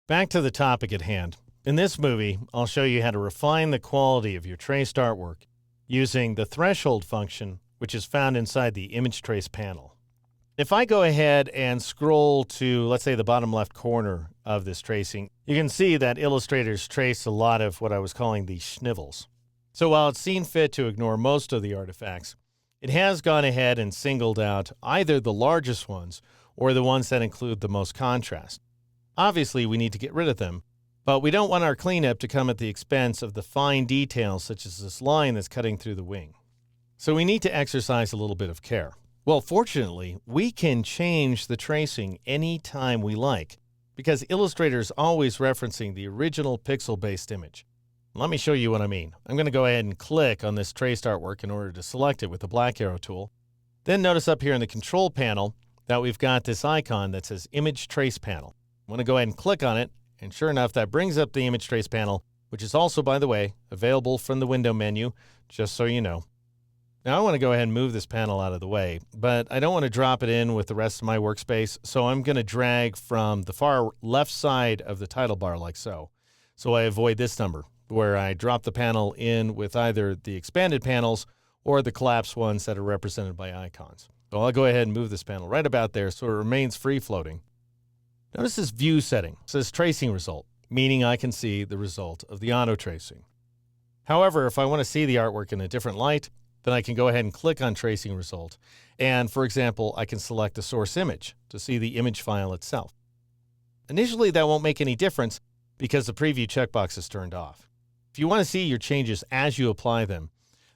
Back to the topic at hand. In this movie, I'll show you how to refine the quality of your traced artwork using the threshold function, which is found inside the image trace panel. If I go ahead and scroll to, let's say, the bottom left corner of this tracing, you can see that Illustrator's traced a lot of what I was calling the schnivels. So while it's seen fit to ignore most of the artifacts, it has gone ahead and singled out either the largest ones or the ones that include the most contrast. Obviously, we need to get rid of them, but we don't want our cleanup to come at the expense of the fine details such as this line that's cutting through the wing. So we need to exercise a little bit of care. Well, fortunately, we can change the tracing anytime we like because Illustrator is always referencing the original pixel-based image. Let me show you what I mean. I'm going to go ahead and click on this traced artwork in order to select it with the black arrow tool. Then notice up here in the control panel that we've got this icon that says Image Trace Panel. I'm going to go ahead and click on it, and sure enough, that brings up the Image Trace Panel, which is also, by the way, available from the window menu, just so you know. Now I want to go ahead and move this panel out of the way, but I don't want to drop it in with the rest of my workspace, so I'm going to drag from the far left side of the title bar like so. So I avoid this number, where I drop the panel in with either the expanded panels or the collapsed ones that are represented by icons. So I'll go ahead and move this panel right about there so it remains free-floating. Notice this view setting. It says tracing result, meaning I can see the result of the auto tracing. However, if I want to see the artwork in a different light, then I can go ahead and click on tracing result. And for example, I can select the source image to see the image file itself. Initially, that won't make any difference because the preview checkbox is turned off. If you want to see your changes as you apply them,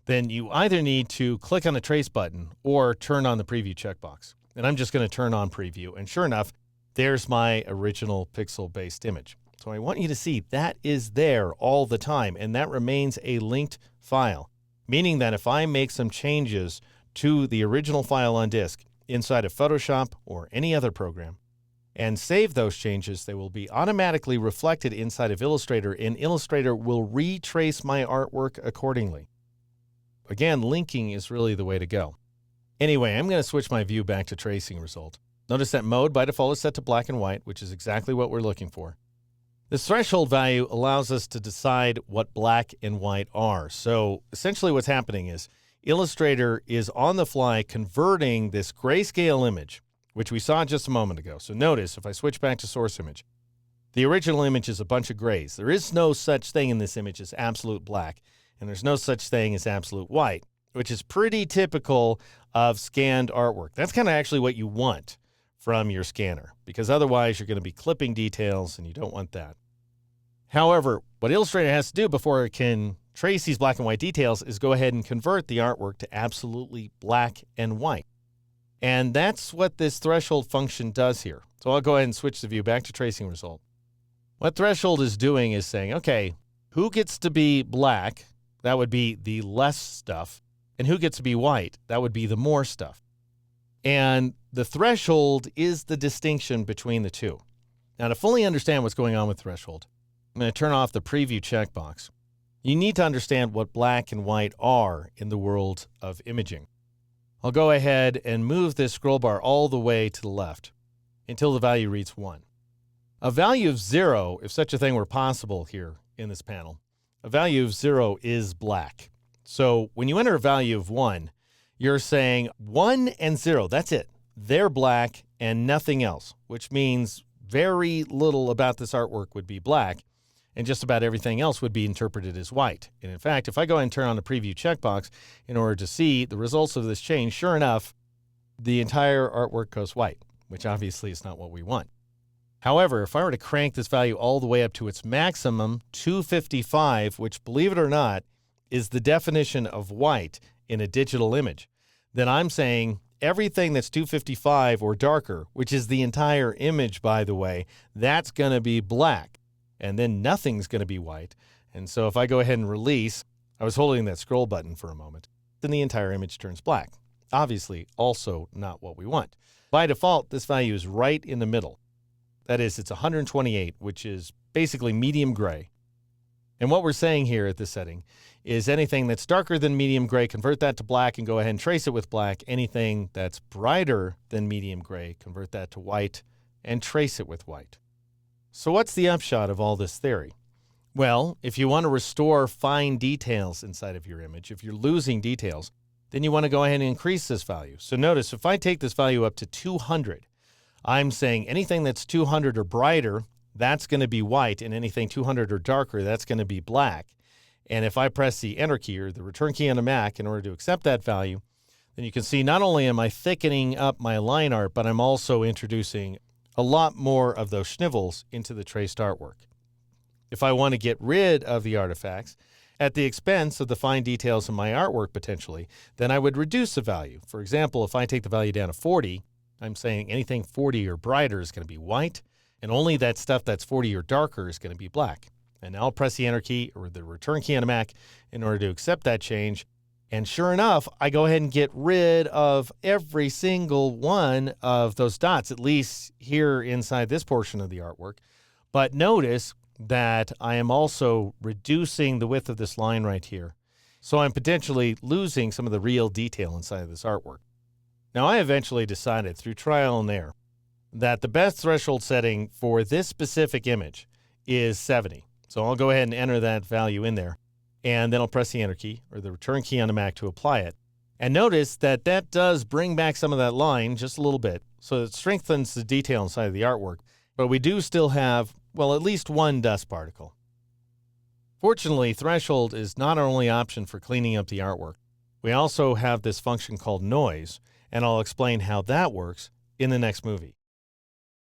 then you either need to click on the trace button or turn on the preview checkbox. And I'm just going to turn on preview. And sure enough, there's my original pixel-based image. So I want you to see that is there all the time, and that remains a linked file, meaning that if I make some changes to the original file on disk inside of Photoshop or any other program and save those changes, they will be automatically reflected inside of Illustrator, and Illustrator will retrace my artwork accordingly. Again, linking is really the way to go. Anyway, I'm going to switch my view back to tracing result. Notice that mode by default is set to black and white, which is exactly what we're looking for. This threshold value allows us to decide what black and white are. So essentially what's happening is Illustrator is on the fly converting this grayscale image, which we saw just a moment ago. So notice if I switch back to source image, the original image is a bunch of grays. There is no such thing in this image as absolute black, and there's no such thing as absolute white, which is pretty typical of scanned artwork. That's kind of actually what you want from your scanner, because otherwise you're going to be clipping details and you don't want that. However, what Illustrator has to do before it can trace these black and white details is go ahead and convert the artwork to absolutely black and white. And that's what this threshold function does here. So I'll go ahead and switch the view back to tracing result. What threshold is doing is saying, okay, who gets to be black? That would be the less stuff. And who gets to be white? That would be the more stuff. And the threshold is the distinction between the two. Now, to fully understand what's going on with threshold, I'm going to turn off the preview checkbox. You need to understand what black and white are in the world of imaging. I'll go ahead and move this scroll bar all the way to the left until the value reads 1. A value of 0, if such a thing were possible here in this panel, a value of 0 is black. So when you enter a value of 1, you're saying 1 and 0, that's it. They're black and nothing else, which means very little about this artwork would be black, and just about everything else would be interpreted as white. And in fact, if I go ahead and turn on the preview checkbox in order to see the results of this change, sure enough, the entire artwork goes white, which obviously is not what we want. However, if I were to crank this value all the way up to its maximum, 255, which, believe it or not, is the definition of white in a digital image, then I'm saying everything that's 255 or darker, which is the entire image, by the way, that's going to be black. And then nothing's going to be white. And so if I go ahead and release, I was holding that scroll button for a moment, then the entire image turns black. Obviously, also not what we want. By default, this value is right in the middle. That is, it's 128, which is basically medium gray. And what we're saying here at this setting is anything that's darker than medium gray, convert that to black and go ahead and trace it with black. Anything that's brighter than medium gray, convert that to white and trace it with white. So what's the upshot of all this theory? Well, if you want to restore fine details inside of your image, if you're losing details, then you want to go ahead and increase this value. So notice if I take this value up to 200, I'm saying anything that's 200 or brighter, that's going to be white, and anything 200 or darker, that's going to be black. And if I press the Enter key or the Return key on a Mac in order to accept that value, then you can see not only am I thickening up my line art, but I'm also introducing a lot more of those schnivels into the traced artwork. If I want to get rid of the artifacts at the expense of the fine details in my artwork potentially, then I would reduce the value. For example, if I take the value down to 40, I'm saying anything 40 or brighter is going to be white, and only that stuff that's 40 or darker is going to be black. And now I'll press the Enter key or the Return key on a Mac in order to accept that change. And sure enough, I go ahead and get rid of every single one of those dots, at least here inside this portion of the artwork. But notice that I am also reducing the width of this line right here. So I'm potentially losing some of the real detail inside of this artwork. Now, I eventually decided through trial and error that the best threshold setting for this specific image is 70. So I'll go ahead and enter that value in there, and then I'll press the Enter key or the Return key on the Mac to apply it. And notice that that does bring back some of that line just a little bit. So it strengthens the detail inside of the artwork, but we do still have, well, at least one dust particle. Fortunately, threshold is not our only option for cleaning up the artwork. We also have this function called noise, and I'll explain how that works in the next movie.